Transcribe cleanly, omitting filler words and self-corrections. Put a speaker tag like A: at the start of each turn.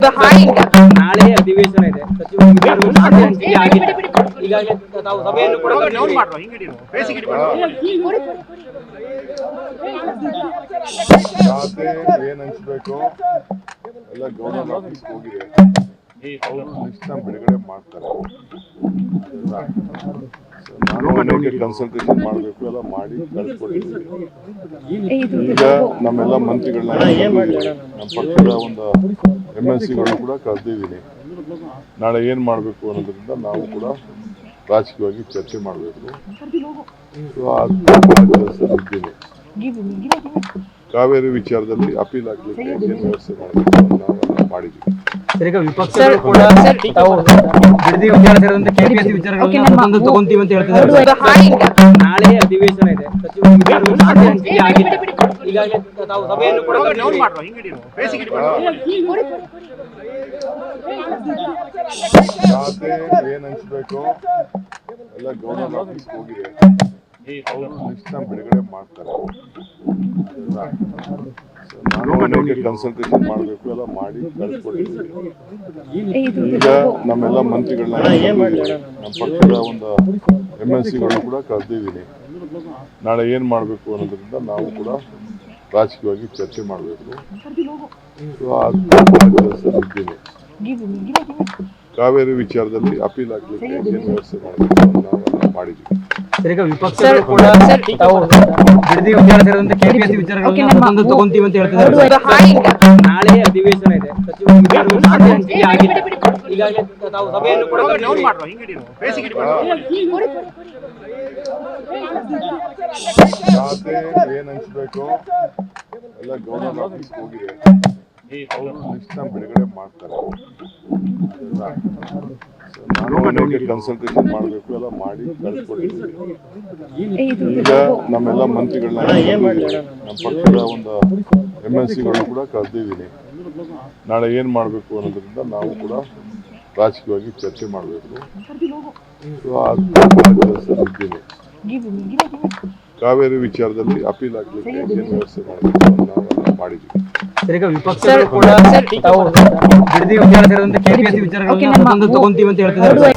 A: ನಾಳೆ ಅಧಿವೇಶನ ಇದೆ. ಸಚಿವ ವಿಚಾರಗಳು ಖಾತೆ ಹಂಚಿಕೆ ಆಗಿದೆ. ಈಗಾಗಲೇ ತಾವು ಸಭೆಯನ್ನು ಕೂಡ
B: ಖಾತೆ ಏನ್ ಹಂಚ್ಬೇಕು ಎಲ್ಲ ಗವರ್ನರ್ ಆಫೀಸ್ ಹೋಗಿದೆ. ಅವರು ಲಿಸ್ಟ್ ನ ಬಿಡುಗಡೆ ಮಾಡ್ತಾರೆ. ನಾನು ಅನೇಕ ಕನ್ಸಲ್ಟೇಷನ್ ಮಾಡಬೇಕು ಎಲ್ಲ ಮಾಡಿ ಕಳ್ಸಿಕೊಟ್ಟಿದ್ದೀನಿ. ಈಗ ನಮ್ಮೆಲ್ಲ ಮಂತ್ರಿಗಳನ್ನ ನಮ್ಮ ಪಕ್ಷದ ಒಂದು MLCಗಳನ್ನ ಕೂಡ ಕರೆದಿದ್ದೀನಿ. ನಾಳೆ ಏನ್ ಮಾಡಬೇಕು ಅನ್ನೋದ್ರಿಂದ ನಾವು ಕೂಡ ರಾಜಕೀಯವಾಗಿ ಚರ್ಚೆ ಮಾಡಬೇಕು. ಇದ್ದೀನಿ ಕಾವೇರಿ ವಿಚಾರದಲ್ಲಿ ಅಪೀಲ್ ಆಗ್ಲಿಕ್ಕೆ ಏನ್ ವ್ಯವಸ್ಥೆ ಮಾಡಬೇಕು ನಾವು ಮಾಡಿದ್ದೀವಿ.
A: ಈಗ ವಿಪಕ್ಷಗಳು ಕೂಡ ತಾವು ಬಿಡದಿ ವಿಚಾರ ಸೇರಿದಂತೆ KPSC ವಿಚಾರಗಳನ್ನು ತಗೊಂತೀವಿ ಅಂತ ಹೇಳ್ತಿದ್ದಾರೆ. ನಾಳೆ ಅಧಿವೇಶನ ಇದೆ. ಸಚಿವ ವಿಚಾರಗಳು ಖಾತೆ ಹಂಚಿಕೆ ಆಗಿದೆ. ಈಗಾಗಲೇ ತಾವು ಸಭೆಯನ್ನು ಕೂಡ
B: ಖಾತೆ ಏನ್ ಹಂಚ್ಬೇಕು ಎಲ್ಲ ಗವರ್ನರ್ ಆಫೀಸ್ ಹೋಗಿದೆ. ಅವರು ಲಿಸ್ಟ್ ನ ಬಿಡುಗಡೆ ಮಾಡ್ತಾರೆ. ನಾನು ಅನೇಕ ಕನ್ಸಲ್ಟೇಷನ್ ಮಾಡಬೇಕು ಎಲ್ಲ ಮಾಡಿ ಕಳ್ಸಿಕೊಟ್ಟಿದ್ದೀನಿ. ಈಗ ನಮ್ಮೆಲ್ಲ ಮಂತ್ರಿಗಳನ್ನ ನಮ್ಮ ಪಕ್ಷದ ಒಂದು MLCಗಳನ್ನ ಕೂಡ ಕರೆದಿದ್ದೀನಿ. ನಾಳೆ ಏನ್ ಮಾಡಬೇಕು ಅನ್ನೋದ್ರಿಂದ ನಾವು ಕೂಡ ರಾಜಕೀಯವಾಗಿ ಚರ್ಚೆ ಮಾಡಬೇಕು. ಇದ್ದೀನಿ ಕಾವೇರಿ ವಿಚಾರದಲ್ಲಿ ಅಪೀಲ್ ಆಗ್ಲಿಕ್ಕೆ ಏನ್ ವ್ಯವಸ್ಥೆ ಮಾಡಬೇಕು ನಾವು ಮಾಡಿದ್ದೀವಿ.
A: ಈಗ ವಿಪಕ್ಷಗಳು ಕೂಡ ತಾವು ಬಿಡದಿ ವಿಚಾರ ಸೇರಿದಂತೆ KPSC ವಿಚಾರಗಳನ್ನು ತಗೊಂತೀವಿ ಅಂತ ಹೇಳ್ತಿದ್ದಾರೆ. ನಾಳೆ ಅಧಿವೇಶನ ಇದೆ. ಸಚಿವ ವಿಚಾರಗಳು ಖಾತೆ ಹಂಚಿಕೆ ಆಗಿದೆ. ಈಗಾಗಲೇ ತಾವು ಸಭೆಯನ್ನು ಕೂಡ
B: ಖಾತೆ ಏನ್ ಹಂಚ್ಬೇಕು ಎಲ್ಲ ಗವರ್ನರ್ ಆಫೀಸ್ ಹೋಗಿದೆ. ಅವರು ಲಿಸ್ಟ್ ನ ಬಿಡುಗಡೆ ಮಾಡ್ತಾರೆ. ನಾನು ಅನೇಕ ಕನ್ಸಲ್ಟೇಷನ್ ಮಾಡಬೇಕು ಎಲ್ಲ ಮಾಡಿ ಕಳ್ಸಿಕೊಟ್ಟಿದ್ದೀನಿ. ಈಗ ನಮ್ಮೆಲ್ಲ ಮಂತ್ರಿಗಳನ್ನ ನಮ್ಮ ಪಕ್ಷದ ಒಂದು MLCಗಳನ್ನ ಕೂಡ ಕರೆದಿದ್ದೀನಿ. ನಾಳೆ ಏನ್ ಮಾಡಬೇಕು ಅನ್ನೋದ್ರಿಂದ ನಾವು ಕೂಡ ರಾಜಕೀಯವಾಗಿ ಚರ್ಚೆ ಮಾಡಬೇಕು. ಇದ್ದೀನಿ ಕಾವೇರಿ ವಿಚಾರದಲ್ಲಿ ಅಪೀಲ್ ಆಗ್ಲಿಕ್ಕೆ ಏನ್ ವ್ಯವಸ್ಥೆ ಮಾಡಬೇಕು ನಾವು ಮಾಡಿದ್ದೀವಿ.
A: ಈಗ ವಿಪಕ್ಷಗಳು ಕೂಡ ತಾವು ಬಿಡದಿ ವಿಚಾರ ಸೇರಿದಂತೆ KPSC ವಿಚಾರಗಳನ್ನು ತಗೊಂತೀವಿ ಅಂತ ಹೇಳ್ತಿದ್ದಾರೆ.